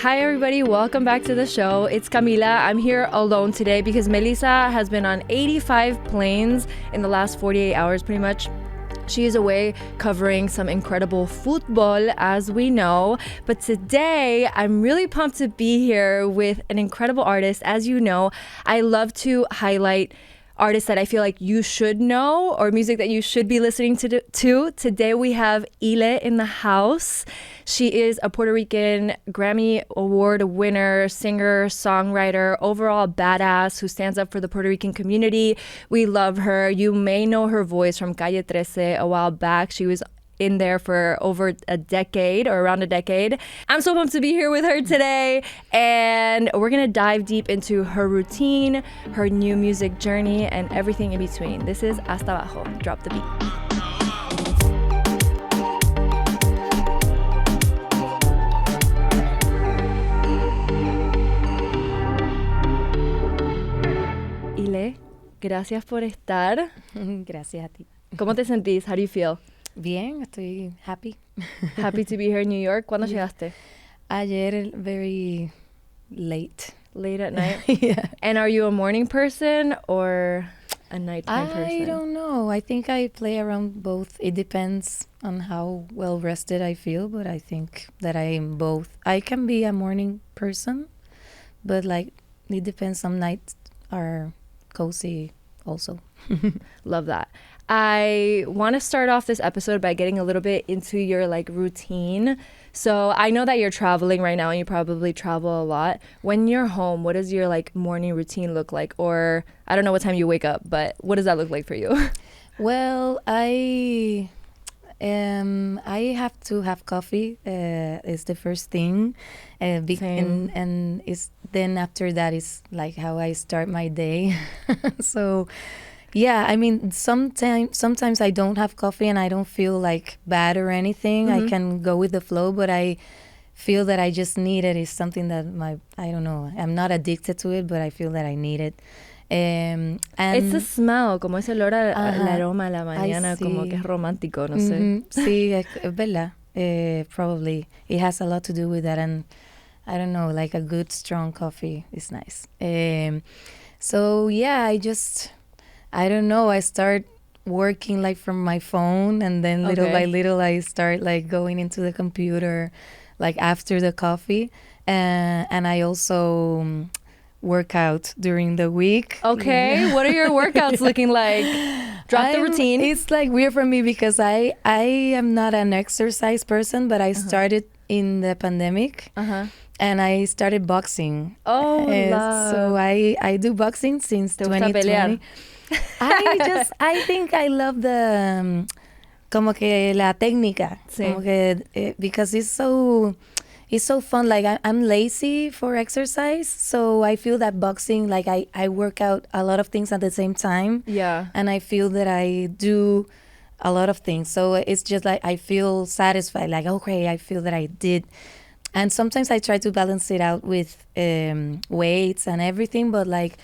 Hi everybody, welcome back to the show. It's Camila. I'm here alone today because Melissa has been on 85 planes in the last 48 hours pretty much. She is away covering some incredible futbol, as we know. But today, I'm really pumped to be here with an incredible artist. As you know, I love to highlight artists that I feel like you should know or music that you should be listening to. Today we have Ile in the house. She is a Puerto Rican Grammy Award winner, singer, songwriter, overall badass who stands up for the Puerto Rican community. We love her. You may know her voice from Calle 13 a while back. She was in there for over a decade or around a decade. I'm so pumped to be here with her today, and we're gonna dive deep into her routine, her new music journey, and everything in between. This is Hasta Abajo. Drop the beat. Ile, gracias por estar. Gracias a ti. ¿Cómo te sentís? How do you feel? Bien, estoy happy. Happy to be here in New York. ¿Cuándo llegaste? Ayer, very late. Late at night? Yeah. And are you a morning person or a nighttime person? I don't know. I think I play around both. It depends on how well rested I feel, but I think that I am both. I can be a morning person, but like it depends. Some nights are cozy also. Love that. I want to start off this episode by getting a little bit into your like routine. So I know that you're traveling right now and you probably travel a lot. When you're home, what does your like morning routine look like? Or I don't know what time you wake up, but what does that look like for you? Well, I have to have coffee. Is the first thing, and it's then after that is like how I start my day. So. Yeah, I mean, sometimes I don't have coffee and I don't feel like bad or anything. I can go with the flow, but I feel that I just need it. It's something that I don't know. I'm not addicted to it, but I feel that I need it. And it's the smell, como ese olor al aroma a la mañana, como que es romántico, no sé. Sí, es verdad. Probably it has a lot to do with that, and I don't know, like a good strong coffee is nice. So yeah, I don't know. I start working like from my phone, and then little by little I start like going into the computer, like after the coffee, and I also work out during the week. Okay, what are your workouts looking like? Drop the routine. It's like weird for me because I am not an exercise person, but I started in the pandemic. And I started boxing. Oh, love. So I do boxing since 2020. I think I love the como que la técnica, como que because it's so fun. Like I'm lazy for exercise, so I feel that boxing, like I work out a lot of things at the same time. Yeah, and I feel that I do a lot of things, so it's just like I feel satisfied. Like okay, I feel that I did. And sometimes I try to balance it out with weights and everything, but like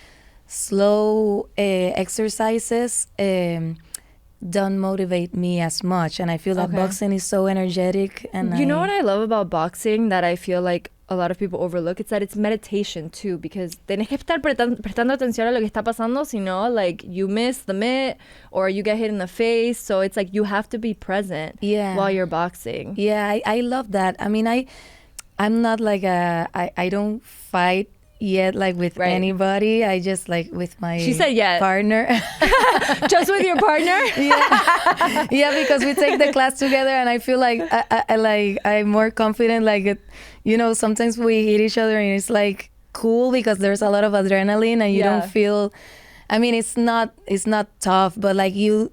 slow exercises don't motivate me as much, and I feel that boxing is so energetic. And you know what I love about boxing that I feel like a lot of people overlook? It's that it's meditation too, because tenés que estar prestando atención a lo que está pasando, si no, like you miss the mitt or you get hit in the face. So it's like you have to be present while you're boxing. Yeah, I love that. I mean, I'm not like I don't fight yet, like with anybody. I just like with my partner. Just with your partner? Yeah, because we take the class together, and I feel like I'm more confident. Like, sometimes we hit each other, and it's like cool because there's a lot of adrenaline, and you don't feel. I mean, it's not tough, but like you.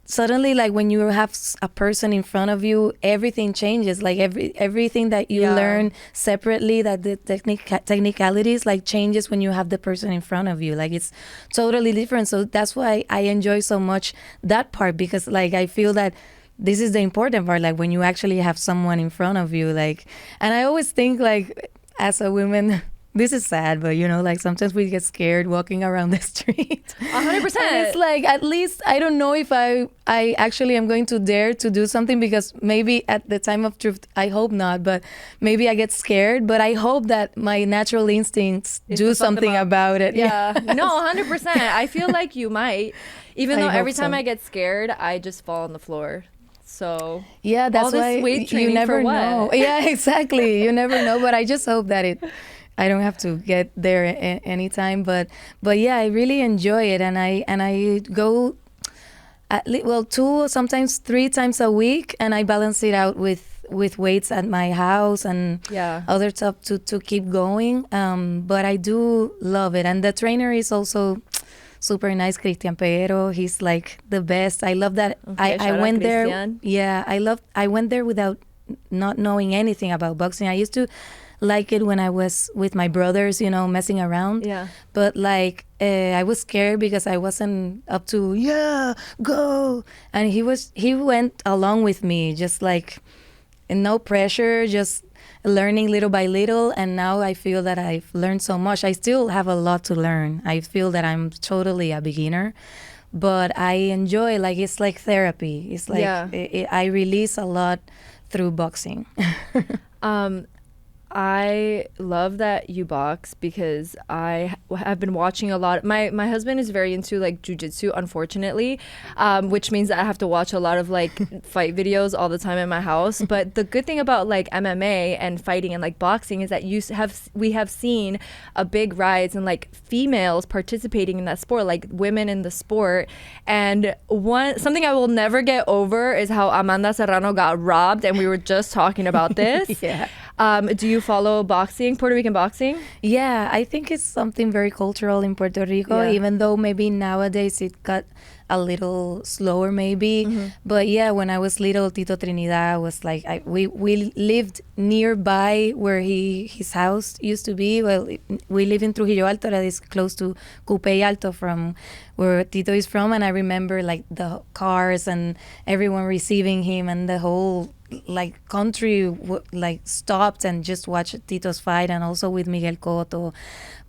Suddenly, like when you have a person in front of you, everything changes. Like everything that you learn separately, that the technicalities like changes when you have the person in front of you. Like it's totally different. So that's why I enjoy so much that part, because like I feel that this is the important part. Like when you actually have someone in front of you. Like, and I always think like as a woman, this is sad, but you know, like sometimes we get scared walking around the street. 100%. And it's like, at least I don't know if I actually am going to dare to do something, because maybe at the time of truth, I hope not, but maybe I get scared. But I hope that my natural instincts do something about it. Yeah. No, 100%. I feel like you might. Even though every time so. I get scared, I just fall on the floor. So yeah, that's all this why weight training you never for what? know. Yeah, exactly. You never know. But I just hope that I don't have to get there anytime. But yeah, I really enjoy it, and I go well 2, sometimes 3 times a week, and I balance it out with weights at my house and other stuff to keep going. But I do love it, and the trainer is also super nice, Christian Peguero. He's like the best. I love that. Okay, I went there. Christian. Yeah, I went there without not knowing anything about boxing. I used to like it when I was with my brothers, you know, messing around. Yeah. But like I was scared because I wasn't up to go. And he went along with me, just like no pressure, just learning little by little. And now I feel that I've learned so much. I still have a lot to learn. I feel that I'm totally a beginner, but I enjoy, like, it's like therapy. It's like I release a lot through boxing. I love that you box because I have been watching a lot. My husband is very into like jujitsu, unfortunately, which means that I have to watch a lot of like fight videos all the time in my house. But the good thing about like MMA and fighting and like boxing is that we have seen a big rise in like females participating in that sport, like women in the sport. And something I will never get over is how Amanda Serrano got robbed, and we were just talking about this. Yeah. Do you follow boxing, Puerto Rican boxing? Yeah, I think it's something very cultural in Puerto Rico, even though maybe nowadays it got a little slower maybe. Mm-hmm. But yeah, when I was little, Tito Trinidad was like, we lived nearby where his house used to be. Well, we live in Trujillo Alto, that is close to Cupey Alto from where Tito is from. And I remember like the cars and everyone receiving him, and the whole like country like stopped and just watched Tito's fight, and also with Miguel Cotto.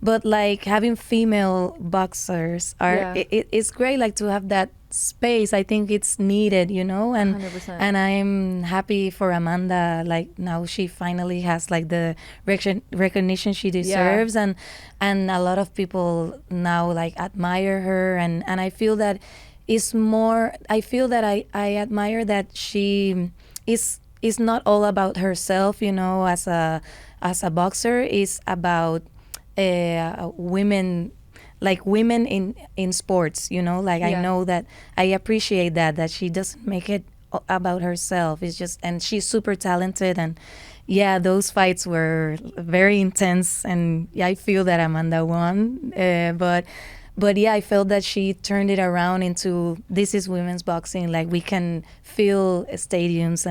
But like having female boxers it's great, like to have that space. I think it's needed, you know, and 100%. And I'm happy for Amanda, like now she finally has like the recognition she deserves, and a lot of people now like admire her, and I feel that it's more, I feel that I admire that she is not all about herself, you know, as a boxer. It's about women, like women in sports, you know, like I know that I appreciate that she doesn't make it about herself. It's just, and she's super talented, and those fights were very intense, and I feel that Amanda won, but yeah, I felt that she turned it around into, this is women's boxing. Like we can fill stadiums,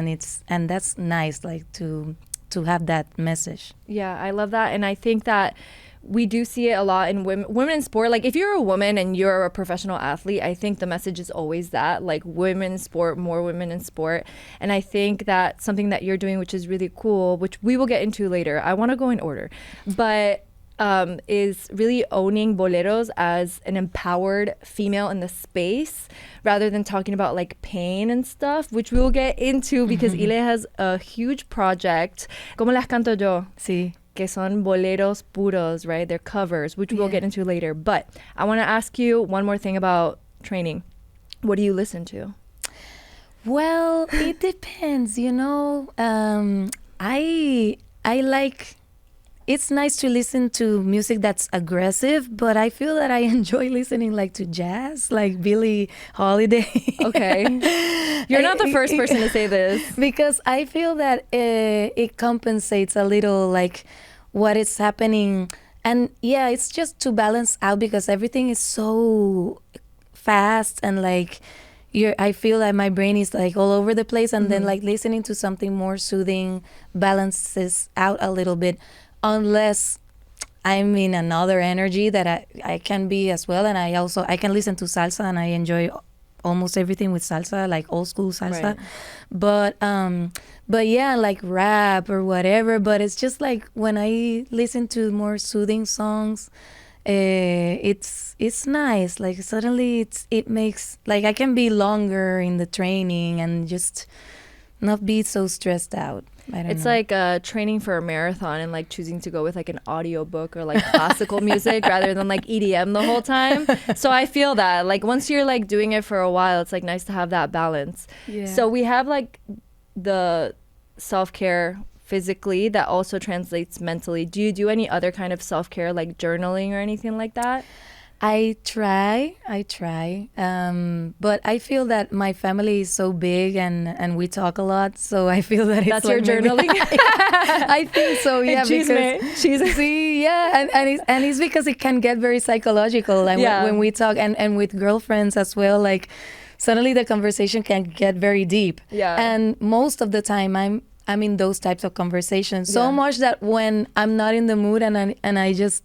and that's nice, like to have that message. Yeah, I love that, and I think that we do see it a lot in women in sport. Like if you're a woman and you're a professional athlete, I think the message is always that, like, women in sport, more women in sport. And I think that something that you're doing, which is really cool, which we will get into later. I want to go in order, but is really owning Boleros as an empowered female in the space, rather than talking about like pain and stuff, which we will get into because Ile has a huge project, como Las Canto Yo. Sí. Que son boleros puros, right? They're covers, which we'll get into later. But I want to ask you one more thing about training. What do you listen to? Well, it depends, you know. I like, it's nice to listen to music that's aggressive, but I feel that I enjoy listening like to jazz, like Billie Holiday. Okay. You're not the first person to say this. Because I feel that it compensates a little like what is happening. And yeah, it's just to balance out, because everything is so fast, and like I feel like my brain is like all over the place, and then like listening to something more soothing balances out a little bit. Unless I'm in another energy that I can be as well. And I can listen to salsa, and I enjoy almost everything with salsa, like old school salsa. Right. But yeah, like rap or whatever. But it's just like when I listen to more soothing songs, it's nice. Like suddenly it makes like I can be longer in the training and just not be so stressed out. I don't It's know. like training for a marathon and like choosing to go with like an audiobook or like classical music rather than like EDM the whole time. So I feel that like once you're like doing it for a while, it's like nice to have that balance. Yeah. So we have like the self-care physically that also translates mentally. Do you do any other kind of self-care like journaling or anything like that? I try, but I feel that my family is so big and we talk a lot, so I feel that it's That's like your maybe- journaling? I think so, yeah. Chisme. Because see, yeah, and it's because it can get very psychological, and Yeah. when we talk and with girlfriends as well, like suddenly the conversation can get very deep. Yeah. And most of the time, I'm in those types of conversations so Yeah. much that when I'm not in the mood and I just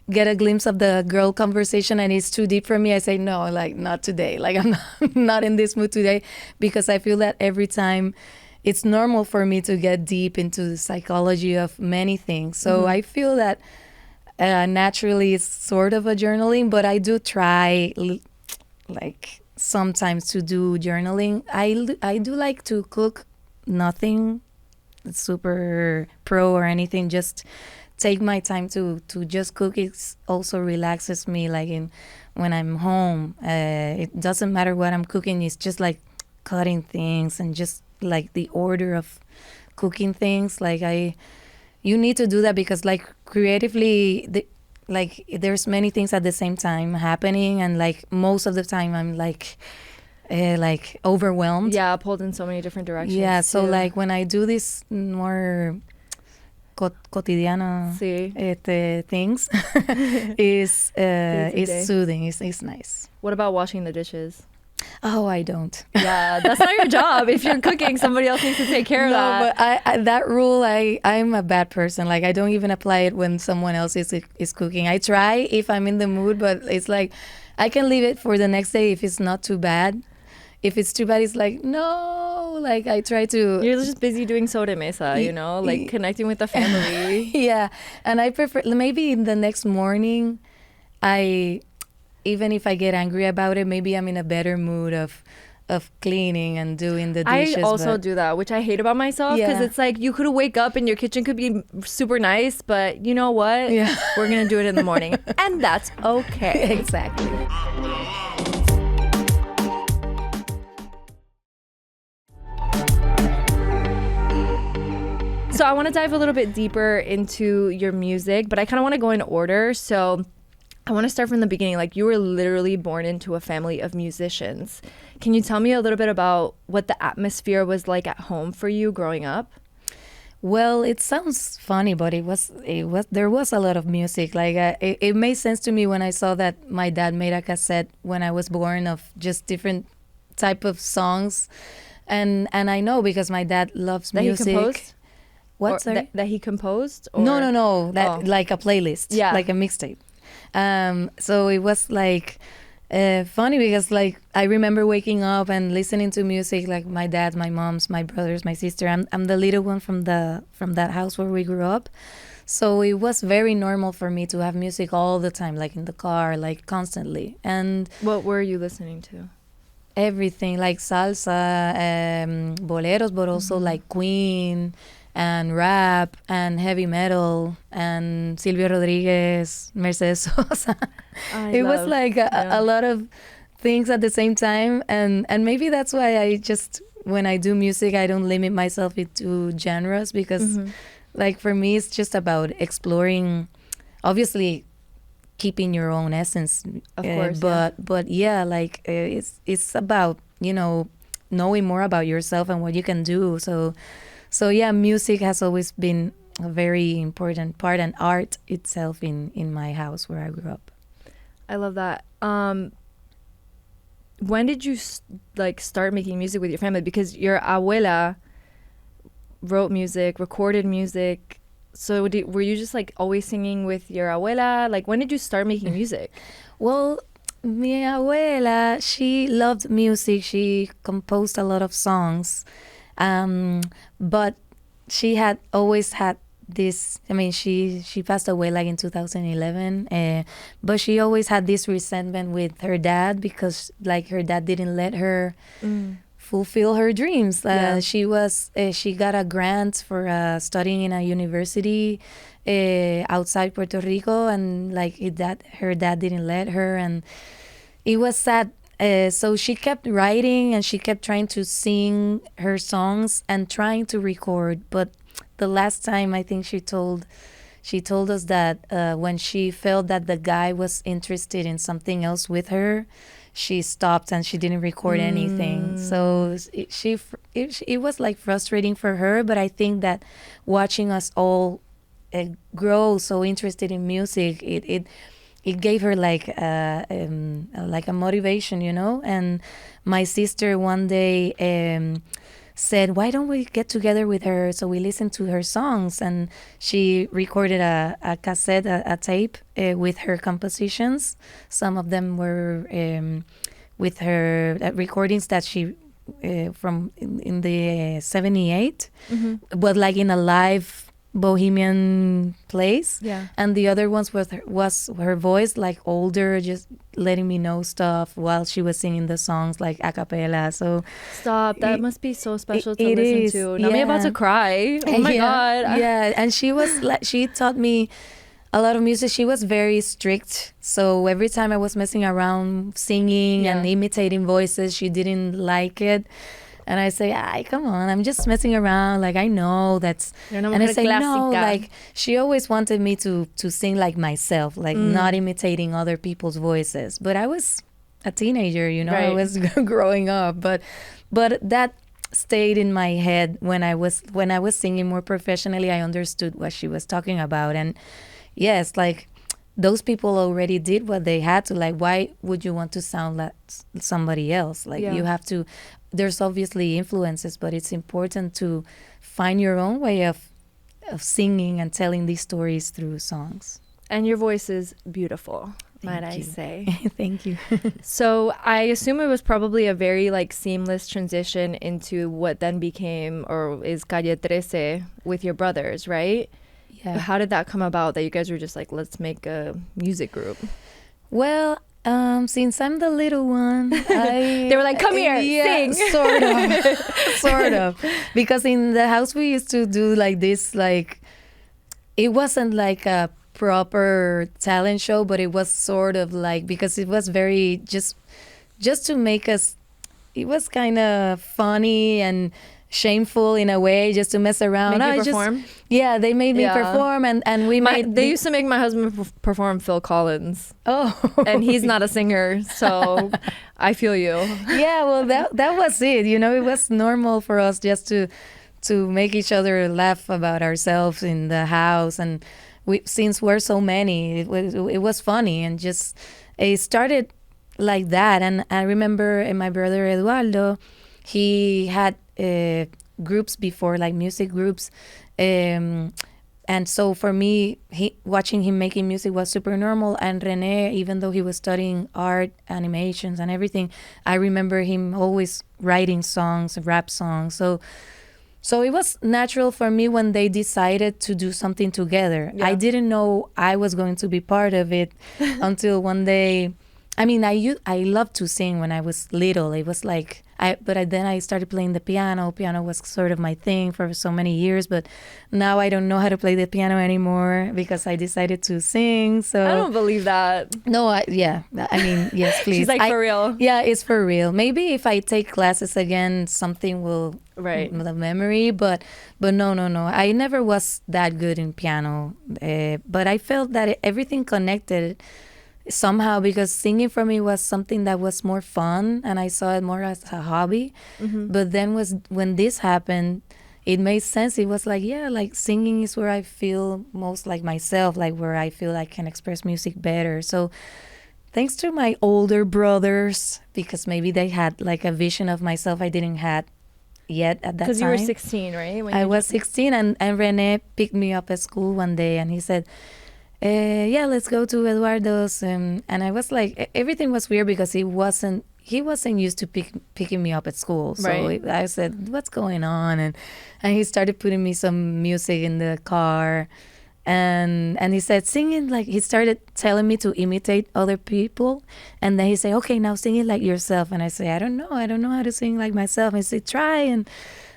get a glimpse of the girl conversation and it's too deep for me, I say no, like not today. Like I'm not in this mood today, because I feel that every time it's normal for me to get deep into the psychology of many things. So I feel that naturally it's sort of a journaling, but I do try like sometimes to do journaling. I do like to cook, nothing super pro or anything, just take my time to just cook. It also relaxes me, like when I'm home. It doesn't matter what I'm cooking, it's just like cutting things and just like the order of cooking things. Like you need to do that because like creatively like there's many things at the same time happening, and like most of the time I'm like overwhelmed. Yeah, pulled in so many different directions. Yeah, so too. like when I do this more cotidiana Sí. things, is Day-to-day. it's soothing. It's nice. What about washing the dishes? Oh, I don't. Yeah, that's not your job. If you're cooking, somebody else needs to take care of that. But I that rule, I'm a bad person. Like I don't even apply it when someone else is cooking. I try if I'm in the mood, but it's like I can leave it for the next day if it's not too bad. If it's too bad, it's like no. Like I try to. You're just busy doing soda mesa, you know, like connecting with the family. Yeah, and I prefer maybe in the next morning, even if I get angry about it, maybe I'm in a better mood of cleaning and doing the dishes. I also do that, which I hate about myself, because Yeah. it's like you could wake up and your kitchen could be super nice, but you know what? Yeah. We're going to do it in the morning. And that's okay. Exactly. So I want to dive a little bit deeper into your music, but I kind of want to go in order. So I want to start from the beginning. Like you were literally born into a family of musicians. Can you tell me a little bit about what the atmosphere was like at home for you growing up? Well, it sounds funny, but there was a lot of music. Like it made sense to me when I saw that my dad made a cassette when I was born of just different type of songs, and I know because my dad loves That music. he composed? What? Or Sorry? that he composed? Or? No. That Oh. like a playlist. Yeah. Like a mixtape. So it was like funny because like I remember waking up and listening to music, like my dad, my mom's, my brothers, my sister. I'm the little one from that house where we grew up. So it was very normal for me to have music all the time, like in the car, like constantly. And What were you listening to? everything like salsa, boleros, but also like Queen and rap and heavy metal and Silvio Rodriguez, Mercedes Sosa. It was like a lot of things at the same time, and maybe that's why I just, when I do music, I don't limit myself into genres, because like for me it's just about exploring, obviously keeping your own essence, Of course, but yeah, like it's about, you know, knowing more about yourself and what you can do. So yeah, music has always been a very important part, and art itself in my house where I grew up. I love that. When did you start making music with your family? Because your abuela wrote music, recorded music. So were you just like always singing with your abuela? Like when did you start making music? Well, mi abuela, she loved music. She composed a lot of songs, but she had always had this. I mean, she passed away like in 2011, but she always had this resentment with her dad because like her dad didn't let her fulfill her dreams. Yeah. She got a grant for studying in a university outside Puerto Rico, and like her dad didn't let her, and it was sad. So she kept writing and she kept trying to sing her songs and trying to record. But the last time I think she told us that when she felt that the guy was interested in something else with her, she stopped and she didn't record anything. So it was like frustrating for her. But I think that watching us all grow so interested in music, it gave her like a motivation, you know. And my sister one day said, why don't we get together with her? So we listened to her songs, and she recorded a cassette, a tape with her compositions. Some of them were with her recordings that she from in the 78, but like in a live bohemian place. Yeah. And the other ones was her voice, like older, just letting me know stuff while she was singing the songs like a cappella. So Stop. That must be so special to it listen is, to. Now I'm about to cry. Oh my yeah, God. yeah. And she was like, she taught me a lot of music. She was very strict, so every time I was messing around singing and imitating voices, she didn't like it. And I say, "Ay, come on, I'm just messing around. Like, I know that's..." And I say, no, like, she always wanted me to sing like myself, like not imitating other people's voices. But I was a teenager, you know, I was growing up. But that stayed in my head when I was singing more professionally. I understood what she was talking about. And yes, like, those people already did what they had to. Like, why would you want to sound like somebody else? Like, you have to... There's obviously influences, but it's important to find your own way of singing and telling these stories through songs. And your voice is beautiful, might I say. Thank you. So I assume it was probably a very like seamless transition into what then became or is Calle 13 with your brothers, right? Yeah. How did that come about that you guys were just like, let's make a music group? Well, since I'm the little one, they were like, come here, sing. Sort of. Because in the house we used to do like this, like, it wasn't like a proper talent show, but it was sort of like, because it was very just to make us, it was kind of funny and shameful in a way, just to mess around. Make you perform? They made me perform, and we they used to make my husband perform Phil Collins. Oh. And he's not a singer, so I feel you. Yeah, well, that was it. You know, it was normal for us just to make each other laugh about ourselves in the house, and since we're so many, it was funny, and just it started like that. And I remember my brother Eduardo, he had groups before, like music groups, and so for me, watching him making music was super normal. And René, even though he was studying art, animations, and everything, I remember him always writing songs, rap songs. So it was natural for me when they decided to do something together. I didn't know I was going to be part of it until one day. I mean, I loved to sing when I was little. It was like, then I started playing the piano. Piano was sort of my thing for so many years, but now I don't know how to play the piano anymore because I decided to sing. So I don't believe that. No, I mean, yes, please. She's like, for real. Yeah, it's for real. Maybe if I take classes again, something will the memory, but no. I never was that good in piano, but I felt that everything connected somehow, because singing for me was something that was more fun, and I saw it more as a hobby. But then when this happened, it made sense. It was like, like singing is where I feel most like myself, like where I feel I can express music better. So thanks to my older brothers, because maybe they had like a vision of myself I didn't have yet at that time. Because you were 16, right? I was 16, and René picked me up at school one day, and he said, yeah, let's go to Eduardo's. And I was like, everything was weird because he wasn't used to picking me up at school. So Right. I said, what's going on? And he started putting me some music in the car. And he said, sing it like, he started telling me to imitate other people. And then he said, okay, now sing it like yourself. And I say, I don't know how to sing like myself. And he said, try.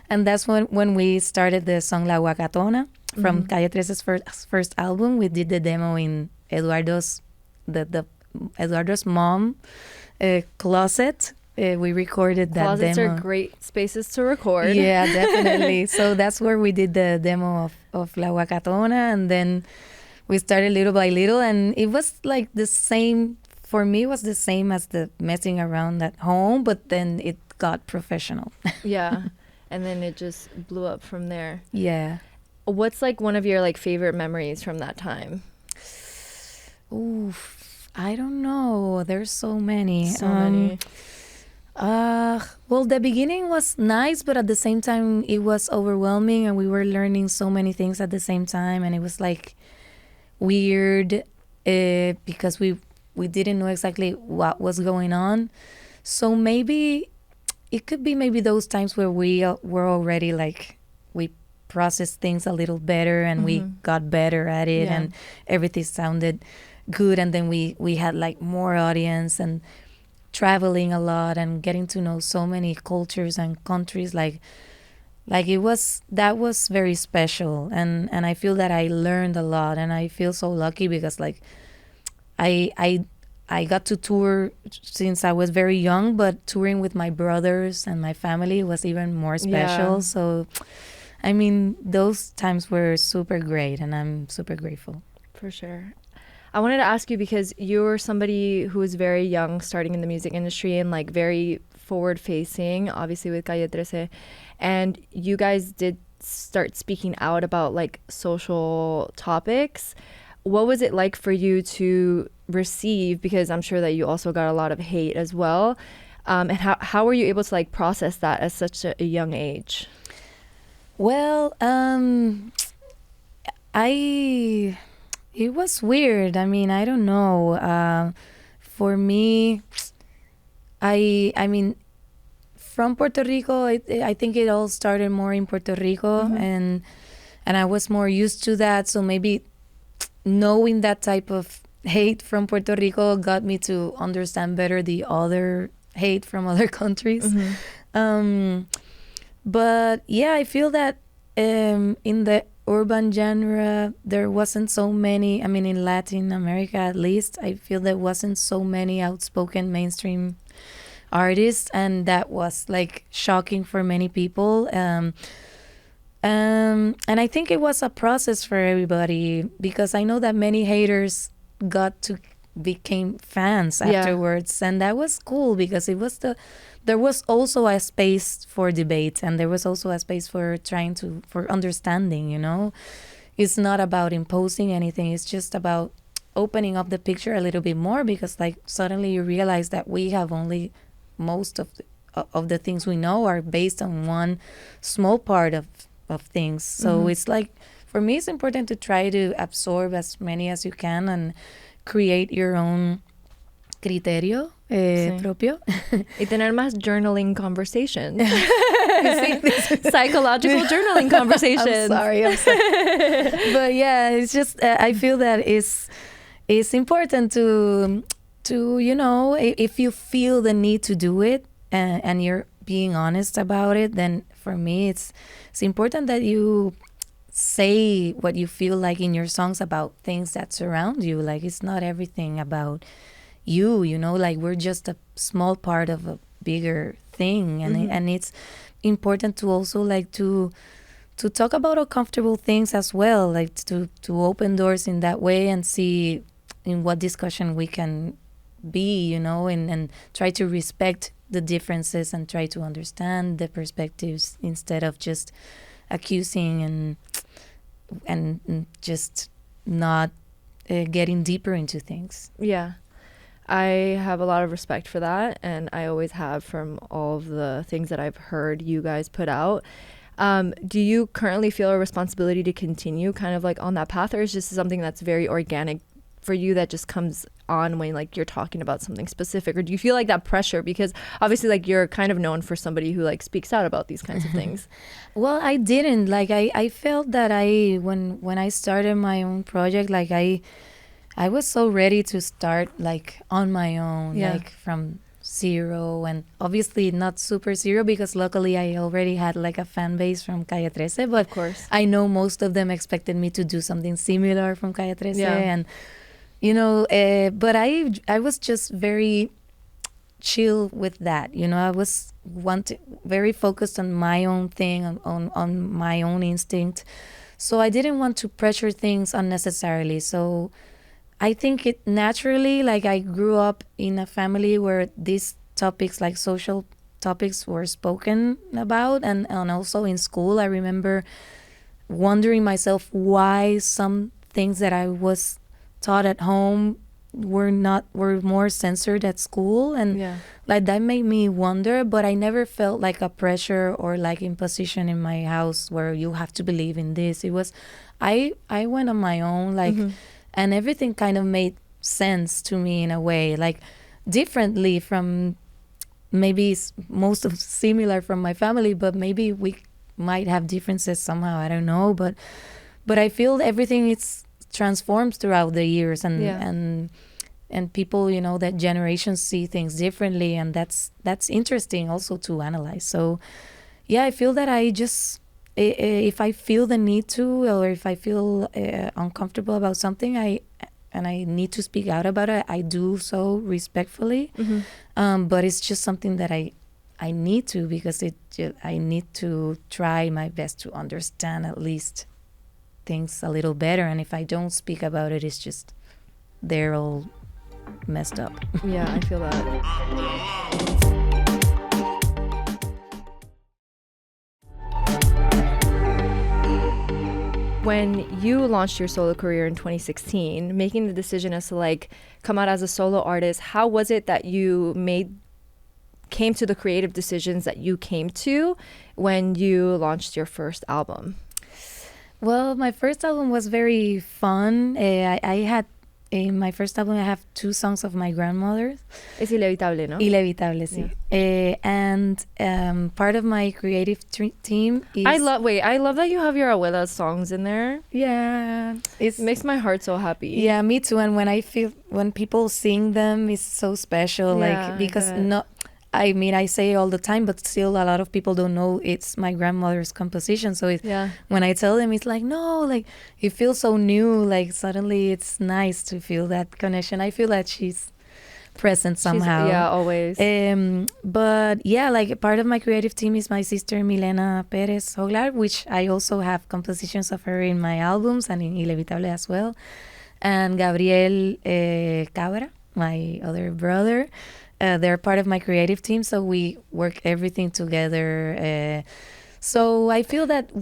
And that's when we started the song La Huacatona from Calle 13's first album. We did the demo in Eduardo's Eduardo's mom closet. We recorded that Closets demo. are great spaces to record. Yeah, definitely. So that's where we did the demo of La Huacatona, and then we started little by little, and it was like the same, for me, it was the same as the messing around at home, but then it got professional. Yeah. And then it just blew up from there. Yeah. What's like one of your like favorite memories from that time? Oof, I don't know. There's so many. So many. Well, the beginning was nice, but at the same time, it was overwhelming, and we were learning so many things at the same time, and it was like weird because we didn't know exactly what was going on. So maybe it could be maybe those times where we were already like we processed things a little better, and we got better at it, Yeah. and everything sounded good, and then we had like more audience and traveling a lot and getting to know so many cultures and countries, like that was very special, and I feel that I learned a lot, and I feel so lucky because like I got to tour since I was very young, but touring with my brothers and my family was even more special. Yeah. So I mean, those times were super great, and I'm super grateful. For sure. I wanted to ask you because you're somebody who is very young, starting in the music industry and like very forward facing, obviously with Calle 13. And you guys did start speaking out about like social topics. What was it like for you to receive? Because I'm sure that you also got a lot of hate as well. And how were you able to like process that at such a young age? Well, it was weird. I mean, I don't know. For me, I mean, from Puerto Rico, I think it all started more in Puerto Rico, and I was more used to that. So maybe knowing that type of hate from Puerto Rico got me to understand better the other hate from other countries. But yeah, I feel that in the urban genre, there wasn't so many. I mean, in Latin America, at least, I feel there wasn't so many outspoken mainstream artists, and that was like shocking for many people. And I think it was a process for everybody, because I know that many haters became fans afterwards, and that was cool because there was also a space for debate, and there was also a space for for understanding, you know. It's not about imposing anything, it's just about opening up the picture a little bit more, because like suddenly you realize that we have only most of the things we know are based on one small part of things. So it's like, for me, it's important to try to absorb as many as you can and create your own criterio propio. Y tener más journaling conversations. Psychological journaling conversations. I'm sorry. But yeah, it's just I feel that it's important to you know, if you feel the need to do it, and you're being honest about it, then for me it's important that you say what you feel like in your songs about things that surround you. Like, it's not everything about you know, like we're just a small part of a bigger thing, and it's important to also like to talk about uncomfortable things as well, like to open doors in that way and see in what discussion we can be, you know, and try to respect the differences and try to understand the perspectives instead of just accusing and just not getting deeper into things. Yeah. I have a lot of respect for that, and I always have from all of the things that I've heard you guys put out. Do you currently feel a responsibility to continue kind of like on that path, or is this something that's very organic for you that just comes on when like you're talking about something specific, or do you feel like that pressure because obviously like you're kind of known for somebody who like speaks out about these kinds of things? Well, I didn't like I felt that I when I started my own project, like I was so ready to start like on my own, like from zero, and obviously not super zero because luckily I already had like a fan base from Calle 13, but Of course. I know most of them expected me to do something similar from Calle 13, and you know, but I was just very chill with that. You know, I was very focused on my own thing, on my own instinct. So I didn't want to pressure things unnecessarily. So I think it naturally, like I grew up in a family where these topics, like social topics, were spoken about, and also in school, I remember wondering myself why some things that I was taught at home were more censored at school, and like that made me wonder. But I never felt like a pressure or like imposition in my house where you have to believe in this. It was I went on my own, like and everything kind of made sense to me in a way, like differently from maybe most of similar from my family, but maybe we might have differences somehow, I don't know, but I feel everything it's transforms throughout the years, and people, you know, that generations see things differently, and that's interesting also to analyze. So yeah, I feel that I just if I feel the need to, or if I feel uncomfortable about something, I need to speak out about it, I do so respectfully. But it's just something that I need to, because I need to try my best to understand at least things a little better, and if I don't speak about it, it's just they're all messed up. Yeah, I feel that. When you launched your solo career in 2016, making the decision as to like come out as a solo artist, how was it that you came to the creative decisions that you came to when you launched your first album? Well, my first album was very fun. I had in my first album, I have 2 songs of my grandmother. Es inevitable, ¿no? Inevitable, sí. And part of my creative team is... I love that you have your abuela's songs in there. Yeah. It makes my heart so happy. Yeah, me too. And when people sing them, it's so special. Yeah, like, because I mean, I say it all the time, but still a lot of people don't know it's my grandmother's composition. So when I tell them, it's like, no, like it feels so new. Like suddenly it's nice to feel that connection. I feel that she's present somehow. Yeah, always. But yeah, like part of my creative team is my sister Milena Perez Hoglar, which I also have compositions of her in my albums and in Inevitable as well. And Gabriel Cabra, my other brother. They're part of my creative team, so we work everything together. So I feel that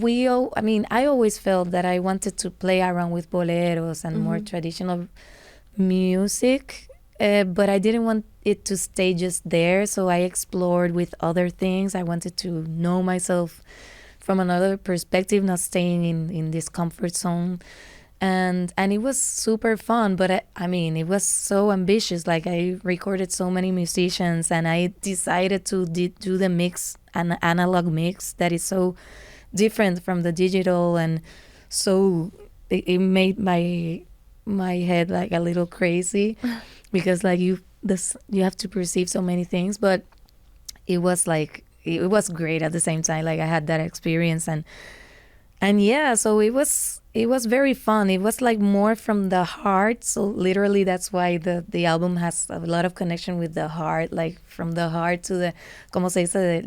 I always felt that I wanted to play around with boleros and more traditional music, but I didn't want it to stay just there. So I explored with other things. I wanted to know myself from another perspective, not staying in this comfort zone. And it was super fun, but I mean, it was so ambitious. Like I recorded so many musicians, and I decided to do the mix, an analog mix that is so different from the digital, and so it made my head like a little crazy because like you have to perceive so many things, but it was great at the same time. Like I had that experience, and yeah, so it was very fun. It was like more from the heart. So literally that's why the album has a lot of connection with the heart, like from the heart to the, como se dice,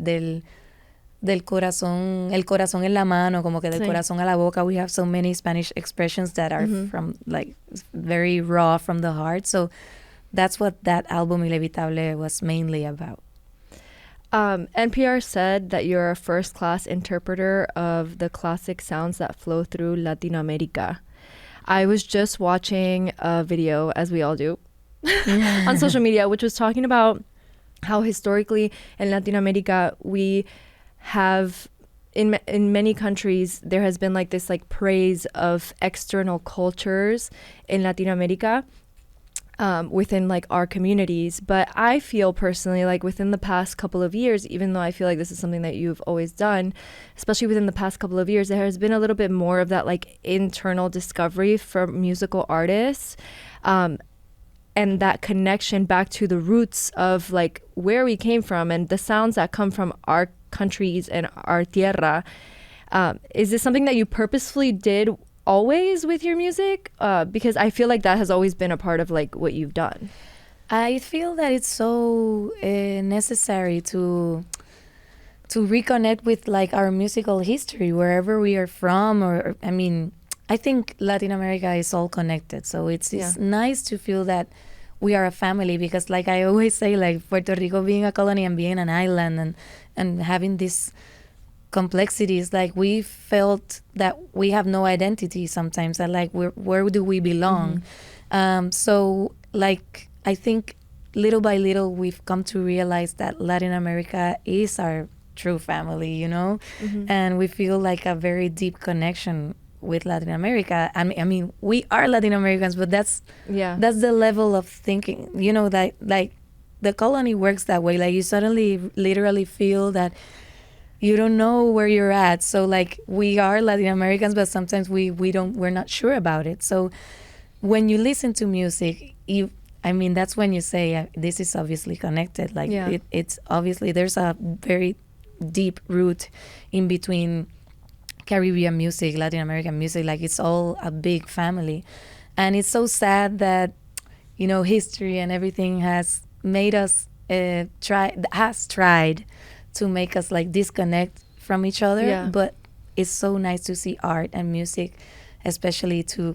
del corazón, el corazón en la mano, como que del corazón a la boca. We have so many Spanish expressions that are from like very raw from the heart. So that's what that album Inevitable was mainly about. NPR said that you're a first-class interpreter of the classic sounds that flow through Latin America. I was just watching a video, as we all do, on social media, which was talking about how historically in Latin America we have in many countries there has been like this like praise of external cultures in Latin America, within like our communities. But I feel personally like within the past couple of years, even though I feel like this is something that you've always done, especially within the past couple of years, there has been a little bit more of that like internal discovery for musical artists, and that connection back to the roots of like where we came from and the sounds that come from our countries and our tierra. Is this something that you purposefully did always with your music? Because I feel like that has always been a part of like what you've done. I feel that it's so necessary to reconnect with like our musical history wherever we are from. Or I mean, I think Latin America is all connected, so it's nice to feel that we are a family, because like I always say, like Puerto Rico being a colony and being an island and having this complexities, like we felt that we have no identity sometimes, and like where do we belong? So like I think little by little we've come to realize that Latin America is our true family, you know. And we feel like a very deep connection with Latin America. I mean we are Latin Americans, but that's the level of thinking, you know, that like the colony works that way. Like you suddenly literally feel that you don't know where you're at. So like we are Latin Americans, but sometimes we're not sure about it. So when you listen to music, that's when you say this is obviously connected. Like it's obviously there's a very deep root in between Caribbean music, Latin American music. Like it's all a big family. And it's so sad that, you know, history and everything has made us tried to make us like disconnect from each other. But it's so nice to see art and music, especially to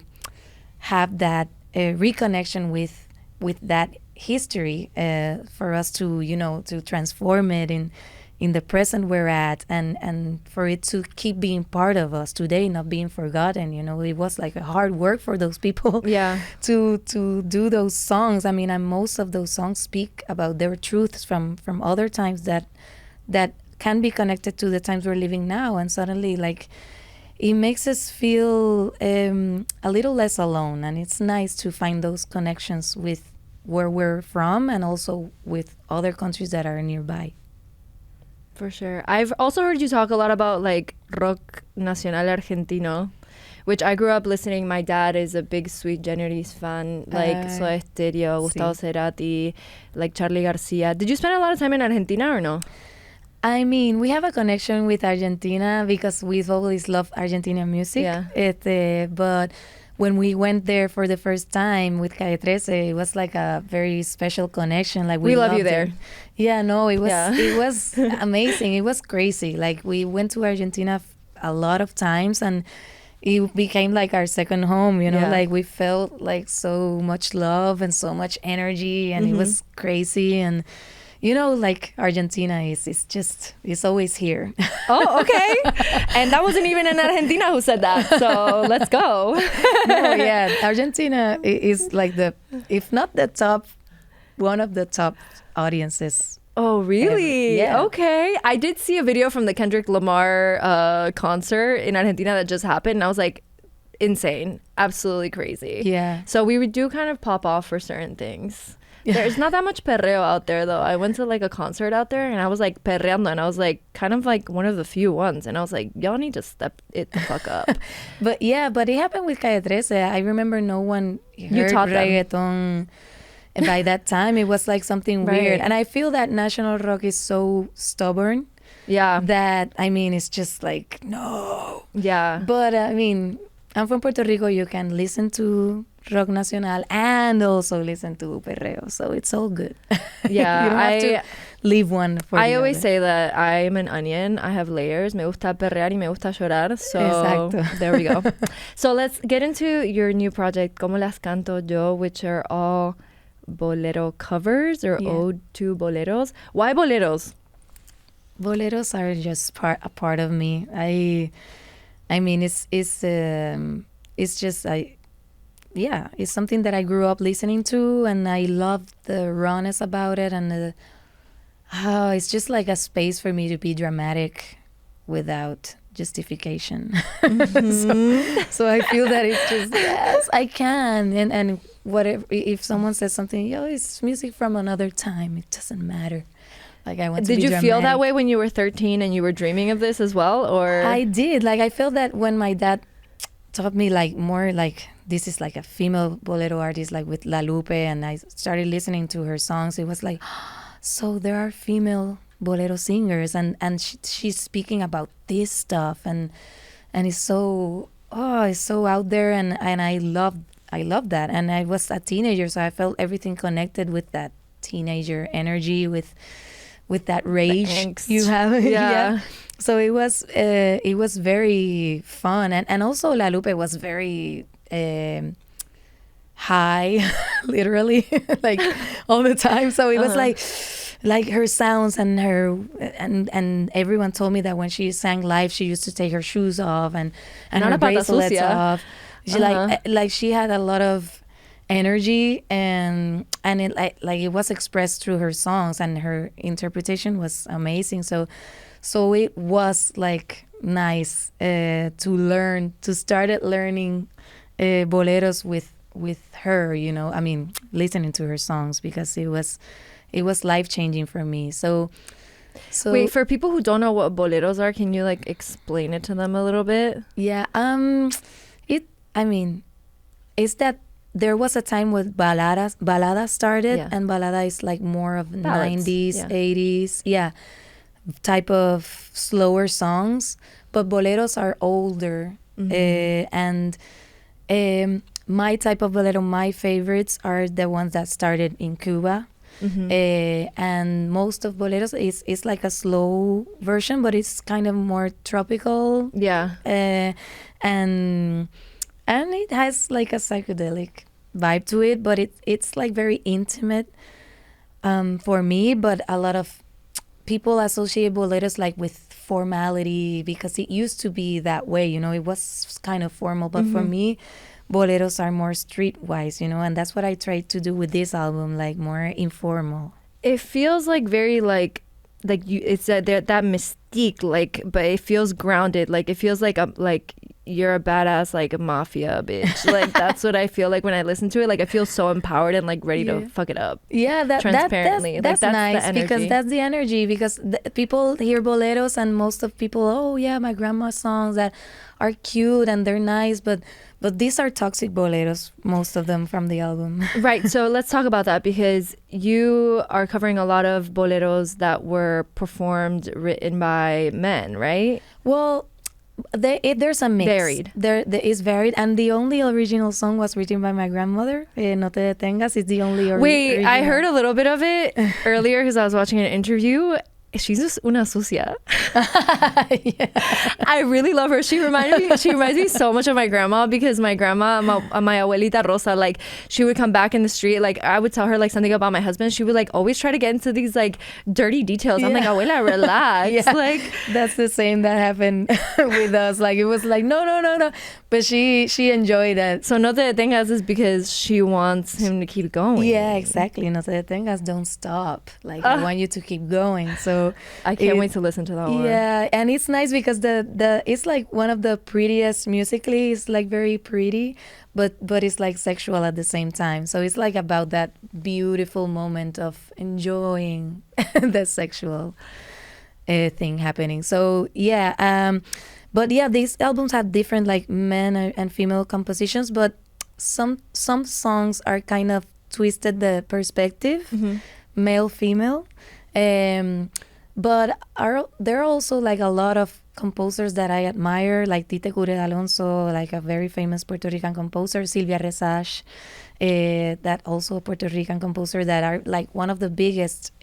have that reconnection with that history, for us to, you know, to transform it in the present we're at, and for it to keep being part of us today, not being forgotten. You know, it was like a hard work for those people to do those songs. I mean, and most of those songs speak about their truths from other times that can be connected to the times we're living now. And suddenly like it makes us feel a little less alone, and it's nice to find those connections with where we're from and also with other countries that are nearby. For sure. I've also heard you talk a lot about like rock nacional argentino, which I grew up listening. My dad is a big Sweet Generis fan, like Soda Stereo, Gustavo Cerati, like Charly Garcia. Did you spend a lot of time in Argentina or no? I mean, we have a connection with Argentina because we've always loved Argentinian music. But when we went there for the first time with Calle 13, it was like a very special connection. Like we love you there. Yeah, no, it was amazing. It was crazy. Like we went to Argentina a lot of times, and it became like our second home, you know. Like we felt like so much love and so much energy, and it was crazy. And you know, like Argentina is always here. Oh, okay. And that wasn't even in Argentina who said that. So let's go. No, yeah. Argentina is like if not the top, one of the top audiences. Oh, really? Yeah. Okay. I did see a video from the Kendrick Lamar concert in Argentina that just happened. And I was like, insane. Absolutely crazy. Yeah. So we do kind of pop off for certain things. There's not that much perreo out there, though. I went to like a concert out there and I was like perreando, and I was like kind of like one of the few ones, and I was like, y'all need to step it the fuck up. But it happened with Calle 13. I remember no one heard reggaeton by that time. It was like something weird, and I feel that national rock is so stubborn. That I mean, it's just like no. But I mean, I'm from Puerto Rico. You can listen to rock nacional and also listen to perreo, so it's all good. You don't have to leave one for I the always other. say that I'm an onion. I have layers. Me gusta perrear y me gusta llorar. So Exacto. There we go. So let's get into your new project, Como Las Canto Yo, which are all bolero covers or ode to boleros. Why boleros? Boleros are just a part of me. I mean, it's just it's something that I grew up listening to, and I love the rawness about it, and it's just like a space for me to be dramatic without justification. So I feel that it's just, yes, I can. And whatever, if someone says something, yo, it's music from another time, it doesn't matter. Like, I want to be Did you dramatic. feel that way when you were 13 and you were dreaming of this as well, or? I did. Like, I felt that when my dad taught me, like, more like, this is like a female bolero artist, like with La Lupe, and I started listening to her songs. It was like, so there are female bolero singers, and she's speaking about this stuff, and it's so it's so out there, and I love that. And I was a teenager, so I felt everything connected with that teenager energy, with that rage you have. Yeah. So it was very fun, and also La Lupe was very high, literally, like all the time. So it was like her sounds and her and everyone told me that when she sang live, she used to take her shoes off and her bracelets off. She like she had a lot of energy, and it like it was expressed through her songs, and her interpretation was amazing. So it was like nice to start learning boleros with her, you know. I mean, listening to her songs, because it was life-changing for me. So wait, for people who don't know what boleros are, can you like explain it to them a little bit? Yeah. It's that there was a time when balada started, and balada is like more of ballads, 90s, 80s, type of slower songs, but boleros are older. And my type of bolero, my favorites are the ones that started in Cuba. And most of boleros is like a slow version, but it's kind of more tropical. And it has like a psychedelic vibe to it, but it's like very intimate for me. But a lot of people associate boleros like with formality, because it used to be that way, you know. It was kind of formal, but for me, boleros are more streetwise, you know, and that's what I tried to do with this album, like more informal. It feels like very like you, it's that mystique, like, but it feels grounded. Like, it feels like you're a badass, like, a mafia bitch. Like, that's what I feel like when I listen to it. Like, I feel so empowered and like ready to fuck it up. Yeah, transparently. That's nice, because that's the energy. Because people hear boleros, and most of people, oh yeah, my grandma's songs that are cute and they're nice, but these are toxic boleros, most of them from the album. Right. So let's talk about that, because you are covering a lot of boleros that were performed, written by men, right? Well, there's a mix. Varied. There is varied, and the only original song was written by my grandmother. No te detengas. It's the only Wait, I heard a little bit of it earlier because I was watching an interview. She's just una sucia. I really love her. She reminds me so much of my grandma, because my grandma, my abuelita Rosa, like, she would come back in the street, like, I would tell her like something about my husband. She would like always try to get into these like dirty details. I'm like, abuela, relax. Like, that's the same that happened with us. Like, it was like, no, but she enjoyed it. So no te detengas is because she wants him to keep going. Yeah, exactly. No te detengas, don't stop. Like, I want you to keep going. So I can't wait to listen to that one. Yeah, and it's nice because the it's like one of the prettiest musically. It's like very pretty, but it's like sexual at the same time. So it's like about that beautiful moment of enjoying the sexual thing happening. So but yeah, these albums have different like men and female compositions, but some songs are kind of twisted the perspective, male female. But there are also like a lot of composers that I admire, like Tite Curel Alonso, like a very famous Puerto Rican composer, Silvia Resach, that also a Puerto Rican composer, that are like one of the biggest.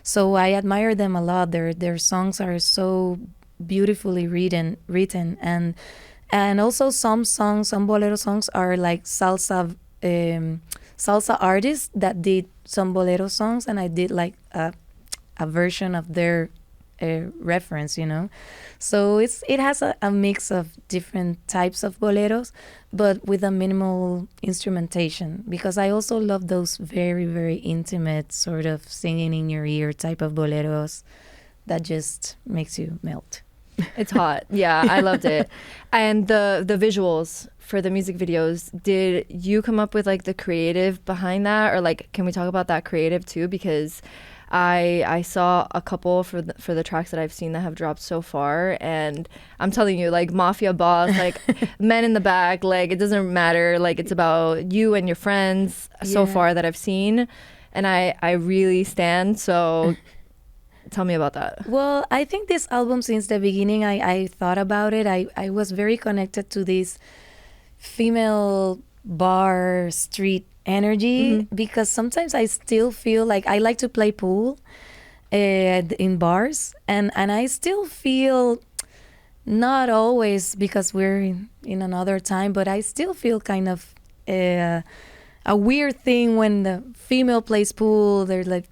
So I admire them a lot. Their songs are so beautifully written, and also some bolero songs are like salsa artists that did some bolero songs, and I did like a version of their reference, you know. So it has a mix of different types of boleros, but with a minimal instrumentation, because I also love those very, very intimate sort of singing in your ear type of boleros that just makes you melt. It's hot. Yeah, I loved it. And the visuals for the music videos, did you come up with like the creative behind that, or like can we talk about that creative too? Because I saw a couple for the tracks that I've seen that have dropped so far, and I'm telling you, like mafia boss, like men in the back, like it doesn't matter, like it's about you and your friends so far that I've seen, and I really stand. So tell me about that. Well, I think this album, since the beginning, I thought about it. I was very connected to this female bar street energy, because sometimes I still feel like I like to play pool in bars, and I still feel, not always because we're in another time, but I still feel kind of a weird thing when the female plays pool. There's like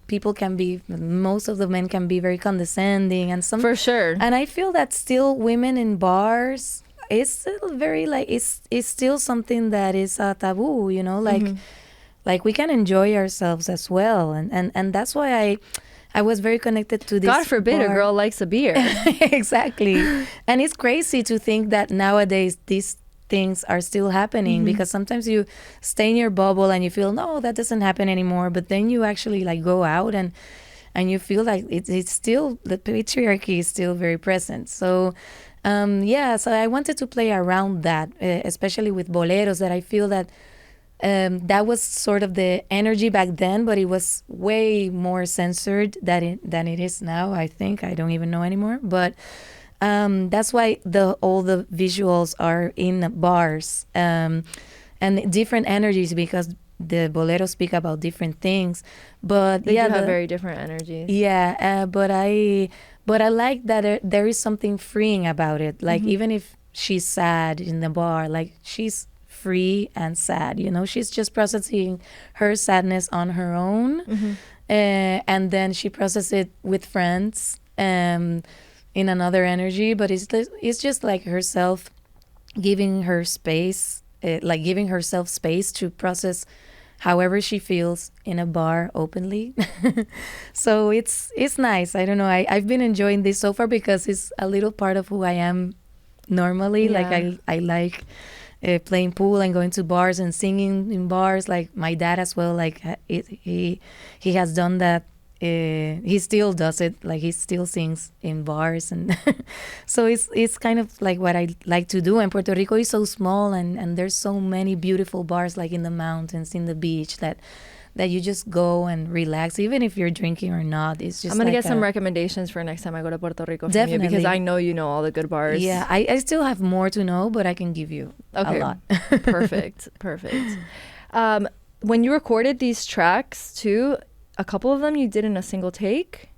most of the men can be very condescending, and some, for sure. And I feel that still women in bars, it's still very like it's still something that is a taboo, you know, like we can enjoy ourselves as well, and that's why I was very connected to this. God forbid a girl likes a beer. Exactly. And it's crazy to think that nowadays these things are still happening, because sometimes you stay in your bubble and you feel, no, that doesn't happen anymore, but then you actually like go out and you feel like it's still, the patriarchy is still very present. So so I wanted to play around that, especially with boleros, that I feel that that was sort of the energy back then, but it was way more censored than it is now. I think, I don't even know anymore, but that's why all the visuals are in bars, and different energies, because the boleros speak about different things. But they do have very different energies. Yeah, but I like that there is something freeing about it. Like even if she's sad in the bar, like she's free and sad, you know, she's just processing her sadness on her own, and then she processes it with friends in another energy. But it's just like herself giving her space, like giving herself space to process however she feels in a bar openly. So it's nice. I don't know, I've been enjoying this so far, because it's a little part of who I am normally. Like I like playing pool and going to bars and singing in bars. Like my dad as well, like he has done that. He still does it, like he still sings in bars, and so it's kind of like what I like to do. And Puerto Rico is so small, and there's so many beautiful bars, like in the mountains, in the beach, that you just go and relax, even if you're drinking or not. It's just, I'm gonna like get some recommendations for next time I go to Puerto Rico from Definitely. you, because I know you know all the good bars. Yeah, I still have more to know, but I can give you a lot. Perfect. When you recorded these tracks too, a couple of them you did in a single take?